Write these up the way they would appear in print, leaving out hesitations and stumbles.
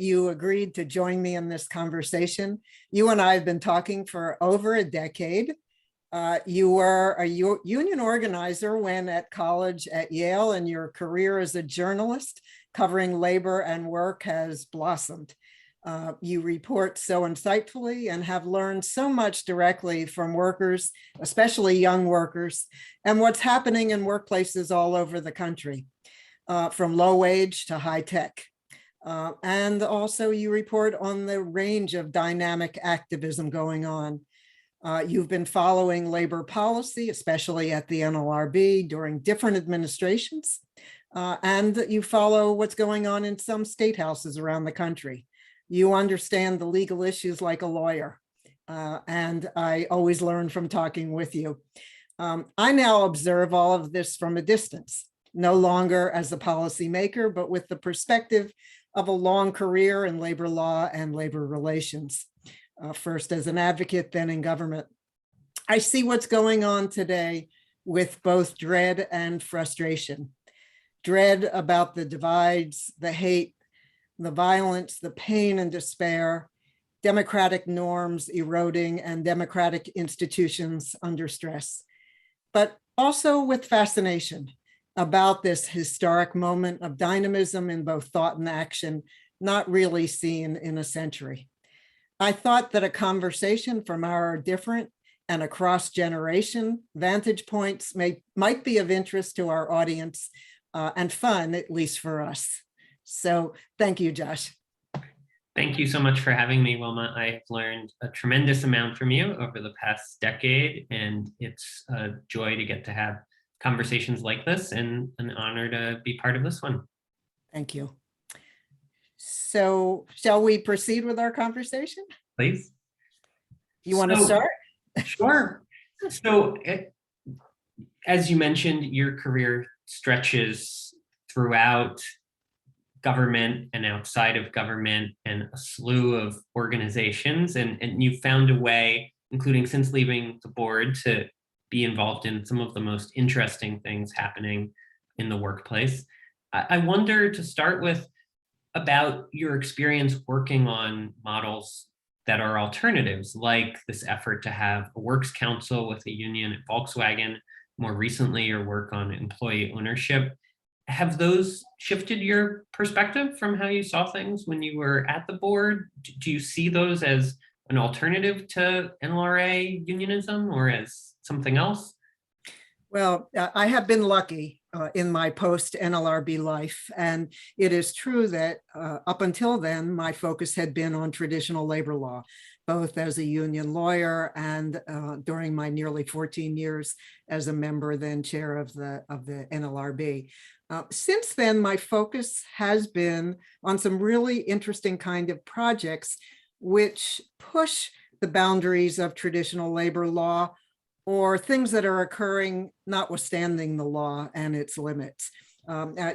you agreed to join me in this conversation. You and I have been talking for over a decade. You were a union organizer when at college at Yale, and your career as a journalist covering labor and work has blossomed. You report so insightfully and have learned so much directly from workers, especially young workers, and what's happening in workplaces all over the country, from low wage to high tech. And also you report on the range of dynamic activism going on. You've been following labor policy, especially at the NLRB during different administrations, and you follow what's going on in some state houses around the country. You understand the legal issues like a lawyer, and I always learn from talking with you. I now observe all of this from a distance, no longer as a policymaker, but with the perspective of a long career in labor law and labor relations. First as an advocate, then in government. I see what's going on today with both dread and frustration. Dread about the divides, the hate, the violence, the pain and despair, democratic norms eroding, and democratic institutions under stress. But also with fascination about this historic moment of dynamism in both thought and action, not really seen in a century. I thought that a conversation from our different and across generation vantage points might be of interest to our audience and fun, at least for us. So thank you, Josh. Thank you so much for having me, Wilma. I have learned a tremendous amount from you over the past decade, and it's a joy to get to have conversations like this and an honor to be part of this one. Thank you. So shall we proceed with our conversation? Please. You want to start? Sure. So as you mentioned, your career stretches throughout government and outside of government and a slew of organizations, and you found a way, including since leaving the board, to be involved in some of the most interesting things happening in the workplace. I wonder, to start with, about your experience working on models that are alternatives, like this effort to have a works council with a union at Volkswagen, more recently your work on employee ownership. Have those shifted your perspective from how you saw things when you were at the board? Do you see those as an alternative to NLRA unionism or as something else? Well, I have been lucky in my post-NLRB life, and it is true that up until then, my focus had been on traditional labor law, both as a union lawyer and during my nearly 14 years as a member, then chair of the NLRB. Since then, my focus has been on some really interesting kind of projects which push the boundaries of traditional labor law, or things that are occurring notwithstanding the law and its limits.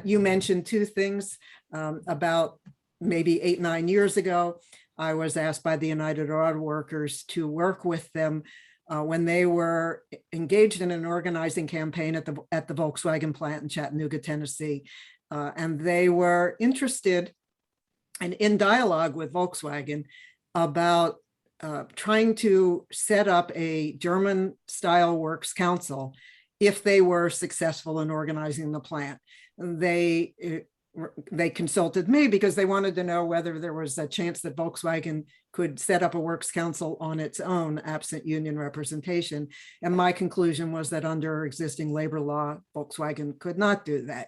You mentioned two things. About maybe 8-9 years ago, I was asked by the United Auto Workers to work with them when they were engaged in an organizing campaign at the Volkswagen plant in Chattanooga, Tennessee. And they were interested and in dialogue with Volkswagen about trying to set up a German-style works council if they were successful in organizing the plant. They consulted me because they wanted to know whether there was a chance that Volkswagen could set up a works council on its own, absent union representation. And my conclusion was that under existing labor law, Volkswagen could not do that.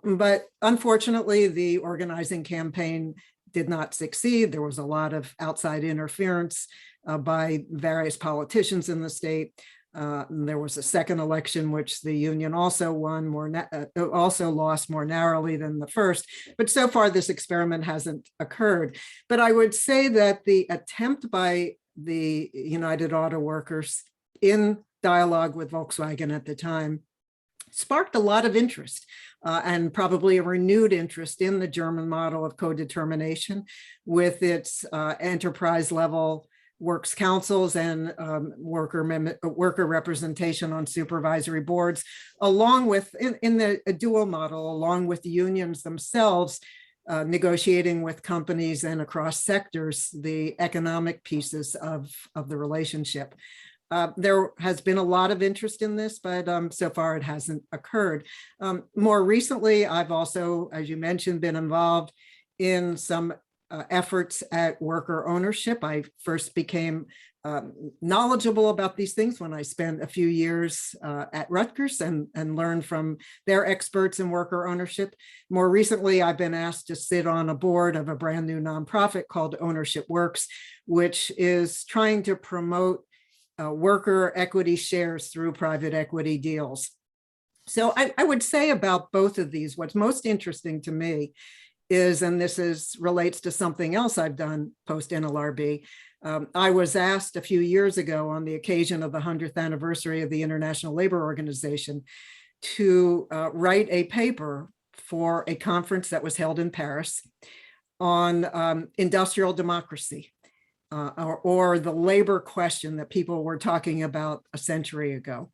But unfortunately, the organizing campaign did not succeed. There was a lot of outside interference by various politicians in the state. There was a second election, which the union also won also lost more narrowly than the first. But so far, this experiment hasn't occurred. But I would say that the attempt by the United Auto Workers in dialogue with Volkswagen at the time sparked a lot of interest and probably a renewed interest in the German model of co-determination with its enterprise level works councils and worker representation on supervisory boards, along with, in the dual model, along with the unions themselves, negotiating with companies and across sectors, the economic pieces of the relationship. There has been a lot of interest in this, but so far it hasn't occurred. More recently, I've also, as you mentioned, been involved in some efforts at worker ownership. I first became knowledgeable about these things when I spent a few years at Rutgers and learned from their experts in worker ownership. More recently, I've been asked to sit on a board of a brand new nonprofit called Ownership Works, which is trying to promote worker equity shares through private equity deals. So I would say about both of these, what's most interesting to me is, and this relates to something else I've done post NLRB, I was asked a few years ago on the occasion of the 100th anniversary of the International Labor Organization to write a paper for a conference that was held in Paris on industrial democracy. Or the labor question that people were talking about a century ago.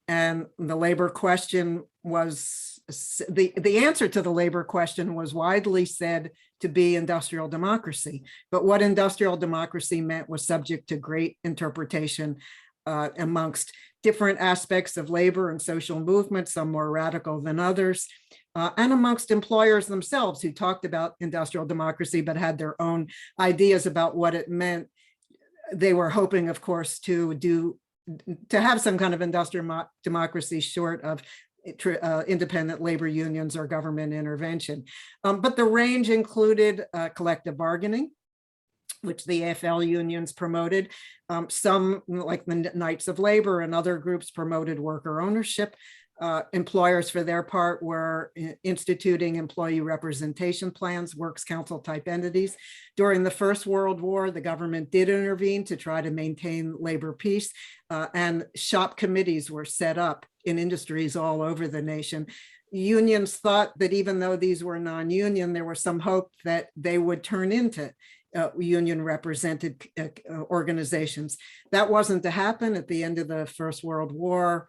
And the labor question was, the answer to the labor question was widely said to be industrial democracy. But what industrial democracy meant was subject to great interpretation amongst different aspects of labor and social movement, some more radical than others, and amongst employers themselves who talked about industrial democracy but had their own ideas about what it meant. They were hoping, of course, to have some kind of industrial democracy short of independent labor unions or government intervention. But the range included collective bargaining, which the AFL unions promoted. Some, like the Knights of Labor and other groups, promoted worker ownership. Employers, for their part, were instituting employee representation plans, works council type entities. During the First World War, the government did intervene to try to maintain labor peace, and shop committees were set up in industries all over the nation. Unions thought that even though these were non-union, there was some hope that they would turn into union represented organizations. That wasn't to happen. At the end of the First World War,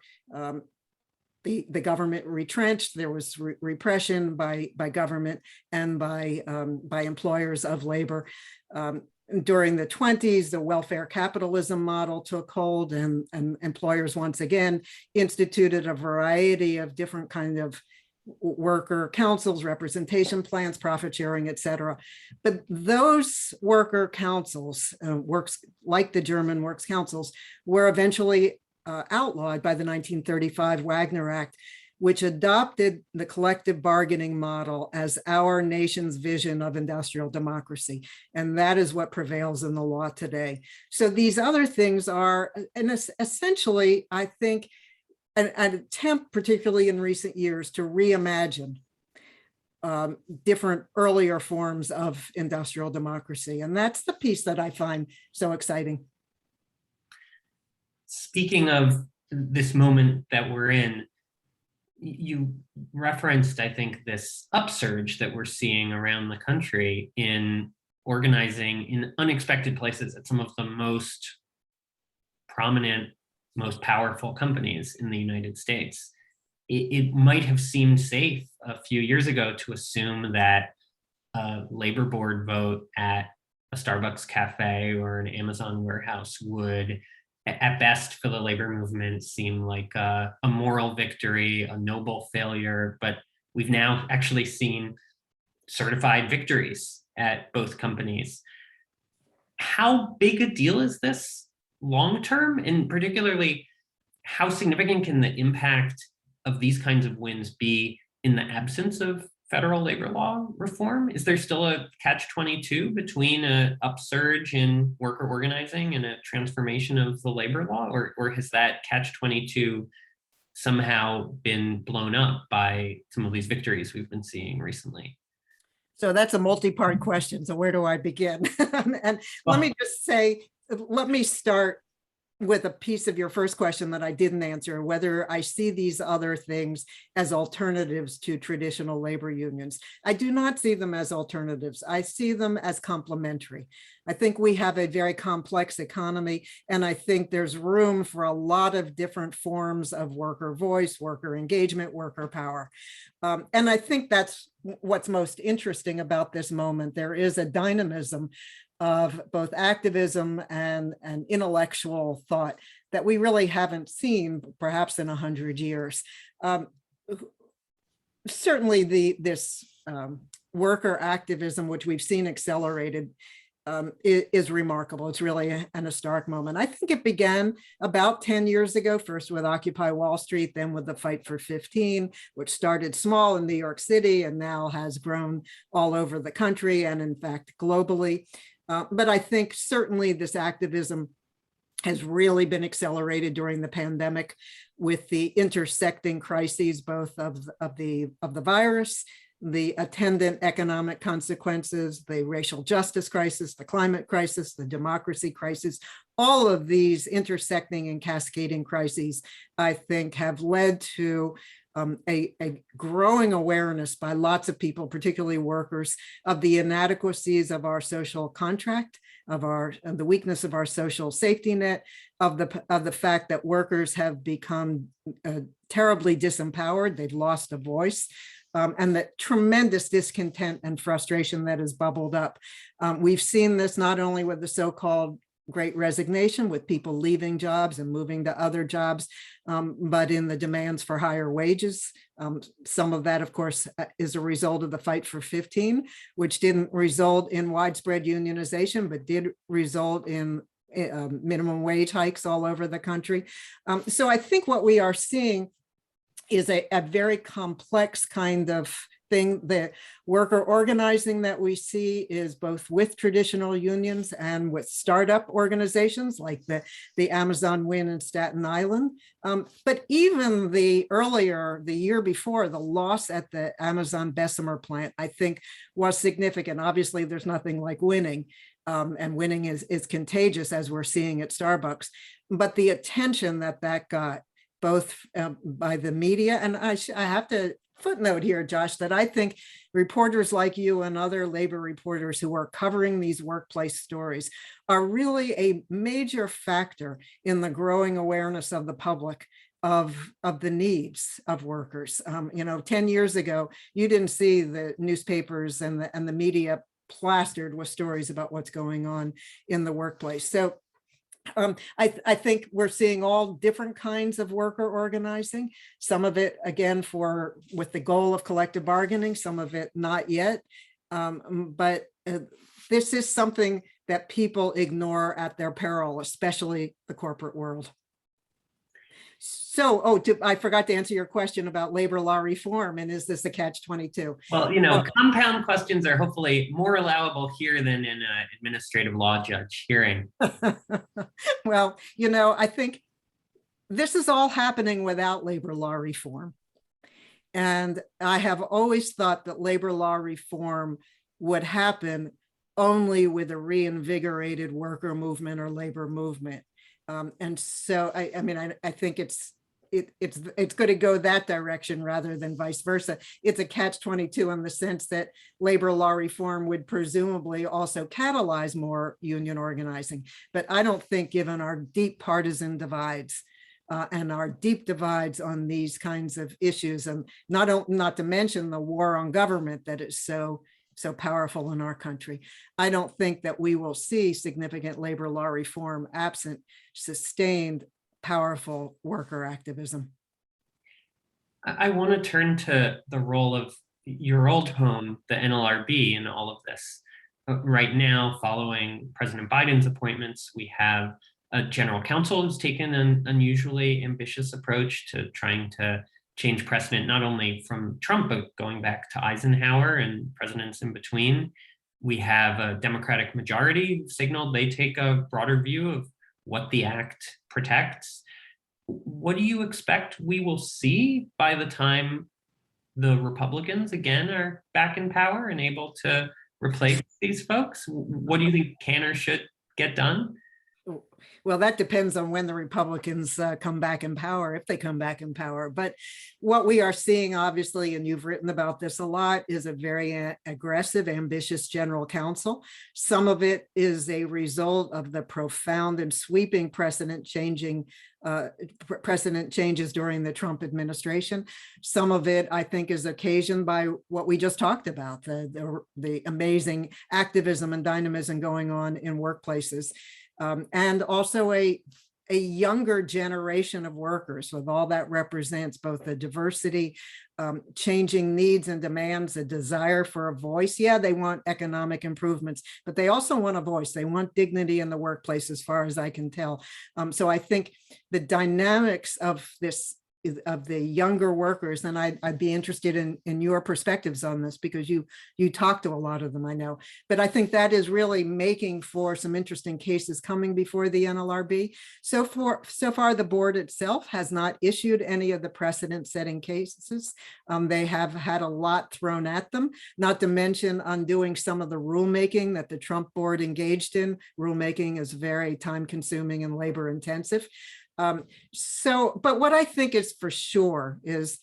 the government retrenched. There was repression by government and by employers of labor. During the 20s, the welfare capitalism model took hold, and employers once again instituted a variety of different kind of worker councils, representation plans, profit sharing, et cetera. But those worker councils, works like the German works councils, were eventually outlawed by the 1935 Wagner Act, which adopted the collective bargaining model as our nation's vision of industrial democracy. And that is what prevails in the law today. So these other things are, and essentially, I think, an attempt, particularly in recent years, to reimagine different earlier forms of industrial democracy. And that's the piece that I find so exciting. Speaking of this moment that we're in, you referenced, I think, this upsurge that we're seeing around the country in organizing in unexpected places at some of the most prominent, most powerful companies in the United States. It might have seemed safe a few years ago to assume that a labor board vote at a Starbucks cafe or an Amazon warehouse would, at best for the labor movement, seem like a moral victory, a noble failure. But we've now actually seen certified victories at both companies. How big a deal is this long-term? And particularly, how significant can the impact of these kinds of wins be in the absence of federal labor law reform? Is there still a catch-22 between an upsurge in worker organizing and a transformation of the labor law? Or has that catch-22 somehow been blown up by some of these victories we've been seeing recently? So that's a multi-part question. So where do I begin? And let me just say, let me start with a piece of your first question that I didn't answer, whether I see these other things as alternatives to traditional labor unions. I do not see them as alternatives. I see them as complementary. I think we have a very complex economy, and I think there's room for a lot of different forms of worker voice, worker engagement, worker power. And I think that's what's most interesting about this moment. There is a dynamism of both activism and intellectual thought that we really haven't seen perhaps in 100 years. Certainly this worker activism, which we've seen accelerated, is remarkable. It's really an historic moment. I think it began about 10 years ago, first with Occupy Wall Street, then with the Fight for 15, which started small in New York City and now has grown all over the country and in fact globally. But I think certainly this activism has really been accelerated during the pandemic with the intersecting crises, both of the virus, the attendant economic consequences, the racial justice crisis, the climate crisis, the democracy crisis. All of these intersecting and cascading crises, I think, have led to a growing awareness by lots of people, particularly workers, of the inadequacies of our social contract, of the weakness of our social safety net, of the fact that workers have become terribly disempowered. They've lost a voice. And the tremendous discontent and frustration that has bubbled up. We've seen this not only with the so-called Great Resignation, with people leaving jobs and moving to other jobs, but in the demands for higher wages. Some of that, of course, is a result of the Fight for 15, which didn't result in widespread unionization, but did result in minimum wage hikes all over the country. So I think what we are seeing is a very complex kind of thing. The worker organizing that we see is both with traditional unions and with startup organizations like the Amazon win in Staten Island. But even the year before, the loss at the Amazon Bessemer plant, I think, was significant. Obviously, there's nothing like winning. And winning is contagious, as we're seeing at Starbucks. But the attention that got, both by the media, and I have to footnote here, Josh, that I think reporters like you and other labor reporters who are covering these workplace stories are really a major factor in the growing awareness of the public of the needs of workers. 10 years ago, you didn't see the newspapers and the media plastered with stories about what's going on in the workplace. So I think we're seeing all different kinds of worker organizing, some of it, again, with the goal of collective bargaining, some of it not yet. But this is something that people ignore at their peril, especially the corporate world. So, I forgot to answer your question about labor law reform, and is this a catch-22? Well, compound questions are hopefully more allowable here than in an administrative law judge hearing. Well, I think this is all happening without labor law reform. And I have always thought that labor law reform would happen only with a reinvigorated worker movement or labor movement. And so, I think it's going to go that direction rather than vice versa. It's a catch-22 in the sense that labor law reform would presumably also catalyze more union organizing. But I don't think, given our deep partisan divides and our deep divides on these kinds of issues, and not to mention the war on government that is so powerful in our country, I don't think that we will see significant labor law reform absent sustained, powerful worker activism. I want to turn to the role of your old home, the NLRB, in all of this. Right now, following President Biden's appointments, we have a general counsel who's taken an unusually ambitious approach to trying to change precedent, not only from Trump, but going back to Eisenhower and presidents in between. We have a Democratic majority who signaled they take a broader view of what the act protects. What do you expect we will see by the time the Republicans again are back in power and able to replace these folks? What do you think can or should get done? Well, that depends on when the Republicans come back in power, if they come back in power. But what we are seeing, obviously, and you've written about this a lot, is a very aggressive, ambitious general counsel. Some of it is a result of the profound and sweeping precedent changes during the Trump administration. Some of it, I think, is occasioned by what we just talked about, the amazing activism and dynamism going on in workplaces. And also a younger generation of workers, with all that represents, both the diversity, changing needs and demands, a desire for a voice. Yeah, they want economic improvements, but they also want a voice. They want dignity in the workplace, as far as I can tell. So I think the dynamics of the younger workers, and I'd be interested in your perspectives on this, because you talk to a lot of them, I know, but I think that is really making for some interesting cases coming before the NLRB. So far, the board itself has not issued any of the precedent-setting cases. They have had a lot thrown at them, not to mention undoing some of the rulemaking that the Trump board engaged in. Rulemaking is very time-consuming and labor-intensive. But what I think is for sure is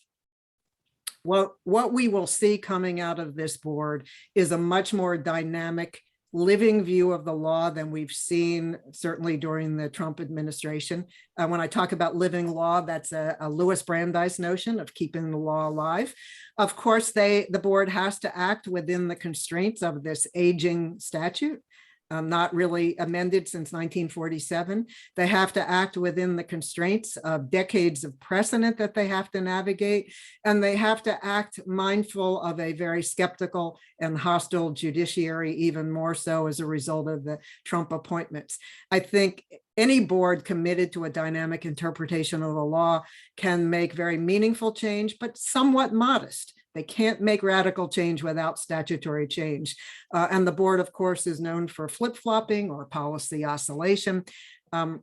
what we will see coming out of this board is a much more dynamic, living view of the law than we've seen certainly during the Trump administration. When I talk about living law, that's a Louis Brandeis notion of keeping the law alive. Of course, the board has to act within the constraints of this aging statute. Not really amended since 1947. They have to act within the constraints of decades of precedent that they have to navigate, and they have to act mindful of a very skeptical and hostile judiciary, even more so as a result of the Trump appointments. I think any board committed to a dynamic interpretation of the law can make very meaningful change, but somewhat modest. They can't make radical change without statutory change. And the board, of course, is known for flip-flopping or policy oscillation.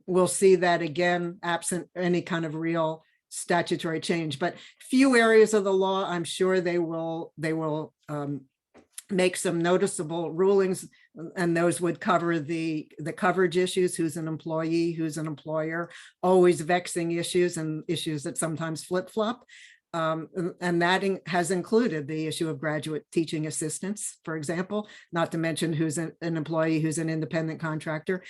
We'll see that again, absent any kind of real statutory change. But few areas of the law, I'm sure they will make some noticeable rulings, and those would cover the coverage issues, who's an employee, who's an employer, always vexing issues and issues that sometimes flip-flop. And that has included the issue of graduate teaching assistants, for example, not to mention who's an employee, who's an independent contractor.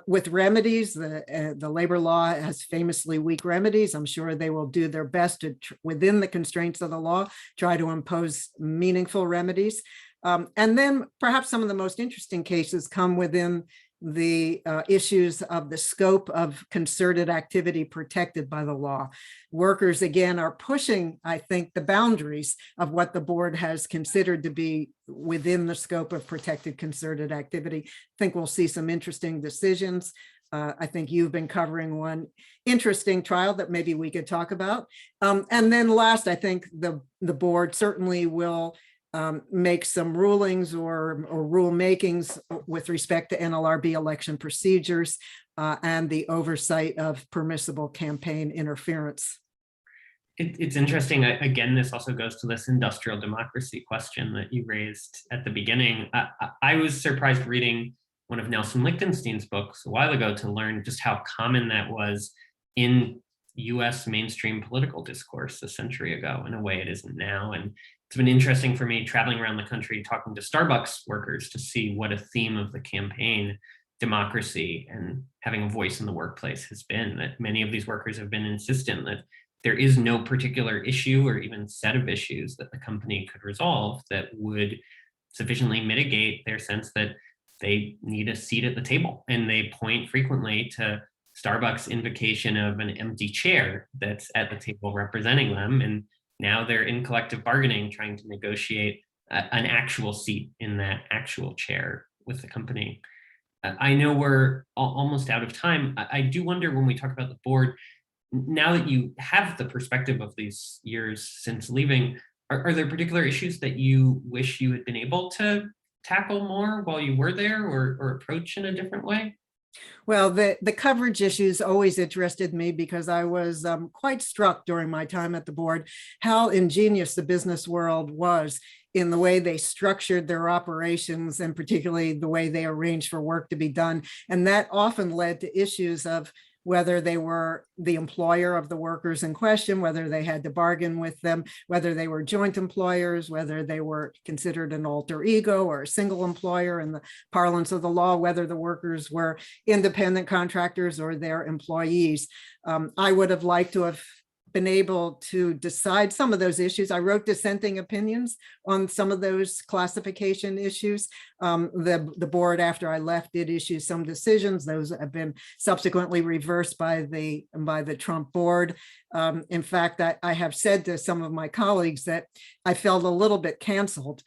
With remedies, the labor law has famously weak remedies. I'm sure they will do their best to, within the constraints of the law, try to impose meaningful remedies. And then perhaps some of the most interesting cases come within the issues of the scope of concerted activity protected by the law. Workers, again, are pushing, I think, the boundaries of what the board has considered to be within the scope of protected concerted activity. I think we'll see some interesting decisions. I think you've been covering one interesting trial that maybe we could talk about. And then last, I think the board certainly will make some rulings or rulemakings with respect to NLRB election procedures and the oversight of permissible campaign interference. It's interesting. Again, this also goes to this industrial democracy question that you raised at the beginning. I was surprised reading one of Nelson Lichtenstein's books a while ago to learn just how common that was in US mainstream political discourse a century ago, in a way it isn't now. And it's been interesting for me traveling around the country, talking to Starbucks workers to see what a theme of the campaign, democracy, and having a voice in the workplace has been. That many of these workers have been insistent that there is no particular issue or even set of issues that the company could resolve that would sufficiently mitigate their sense that they need a seat at the table. And they point frequently to Starbucks' invocation of an empty chair that's at the table representing them. And now they're in collective bargaining, trying to negotiate an actual seat in that actual chair with the company. I know we're almost out of time. I do wonder, when we talk about the board, now that you have the perspective of these years since leaving, are there particular issues that you wish you had been able to tackle more while you were there, or approach in a different way? Well, the coverage issues always interested me because I was quite struck during my time at the board how ingenious the business world was in the way they structured their operations and particularly the way they arranged for work to be done. And that often led to issues of whether they were the employer of the workers in question, whether they had to bargain with them, whether they were joint employers, whether they were considered an alter ego or a single employer in the parlance of the law, whether the workers were independent contractors or their employees. I would have liked to have been able to decide some of those issues. I wrote dissenting opinions on some of those classification issues. The board, after I left, did issue some decisions. Those have been subsequently reversed by the Trump board. In fact, I have said to some of my colleagues that I felt a little bit canceled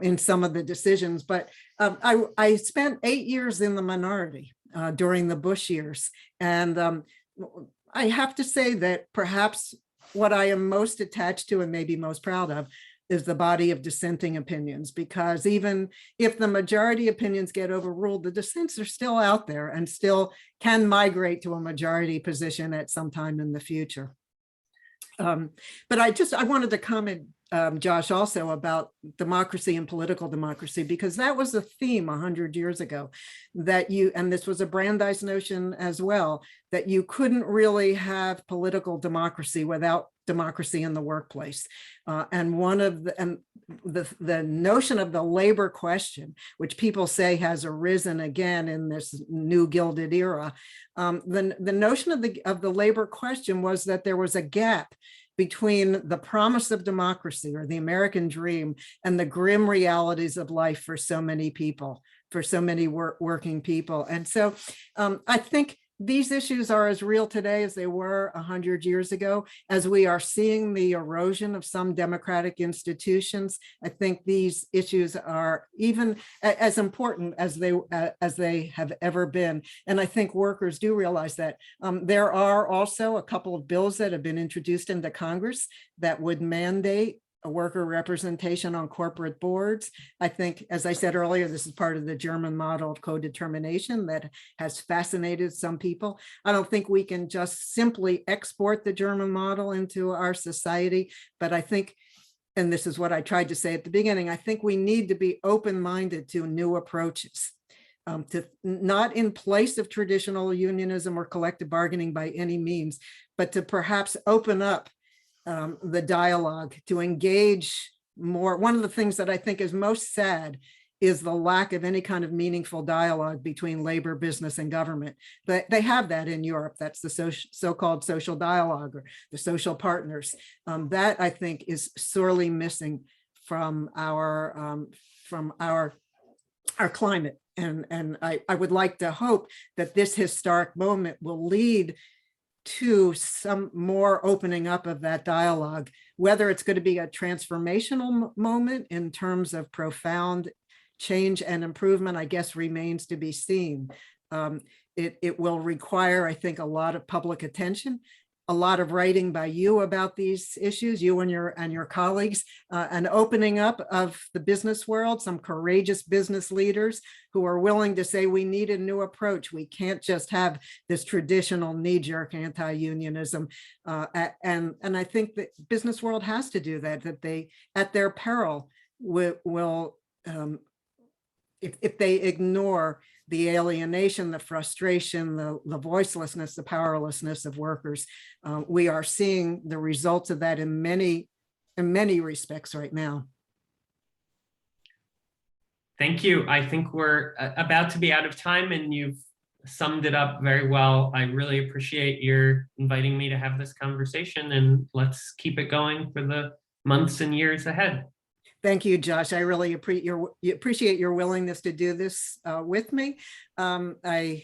in some of the decisions, but I spent 8 years in the minority during the Bush years. And I have to say that perhaps what I am most attached to and maybe most proud of is the body of dissenting opinions, because even if the majority opinions get overruled, the dissents are still out there and still can migrate to a majority position at some time in the future. But I wanted to comment, Josh, also about democracy and political democracy, because that was a theme 100 years ago that and this was a Brandeis notion as well, that you couldn't really have political democracy without democracy in the workplace. And one of the notion of the labor question, which people say has arisen again in this new Gilded era, the notion of the labor question was that there was a gap between the promise of democracy or the American dream and the grim realities of life for so many people, for so many working people. And so I think these issues are as real today as they were 100 years ago. As we are seeing the erosion of some democratic institutions, I think these issues are even as important as they have ever been. And I think workers do realize that. There are also a couple of bills that have been introduced into Congress that would mandate a worker representation on corporate boards. I think, as I said earlier, this is part of the German model of co-determination that has fascinated some people. I don't think we can just simply export the German model into our society, but I think, and this is what I tried to say at the beginning, I think we need to be open-minded to new approaches. To not in place of traditional unionism or collective bargaining by any means, but to perhaps open up the dialogue, to engage more. One of the things that I think is most sad is the lack of any kind of meaningful dialogue between labor, business, and government. But they have that in Europe. That's the so-called social dialogue or the social partners. That I think is sorely missing from our climate. And I would like to hope that this historic moment will lead to some more opening up of that dialogue. Whether it's going to be a transformational moment in terms of profound change and improvement, I guess remains to be seen. It will require, I think, a lot of public attention, a lot of writing by you about these issues, you and your colleagues, an opening up of the business world, some courageous business leaders who are willing to say we need a new approach. We can't just have this traditional knee-jerk anti-unionism. And I think that business world has to do that, that they, at their peril, will if they ignore the alienation, the frustration, the voicelessness, the powerlessness of workers. We are seeing the results of that in many respects right now. Thank you. I think we're about to be out of time and you've summed it up very well. I really appreciate your inviting me to have this conversation, and let's keep it going for the months and years ahead. Thank you, Josh. I really appreciate your willingness to do this with me. I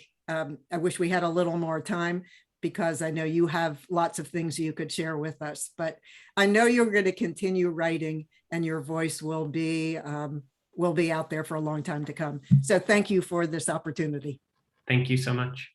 wish we had a little more time because I know you have lots of things you could share with us, but I know you're going to continue writing and your voice will be out there for a long time to come. So thank you for this opportunity. Thank you so much.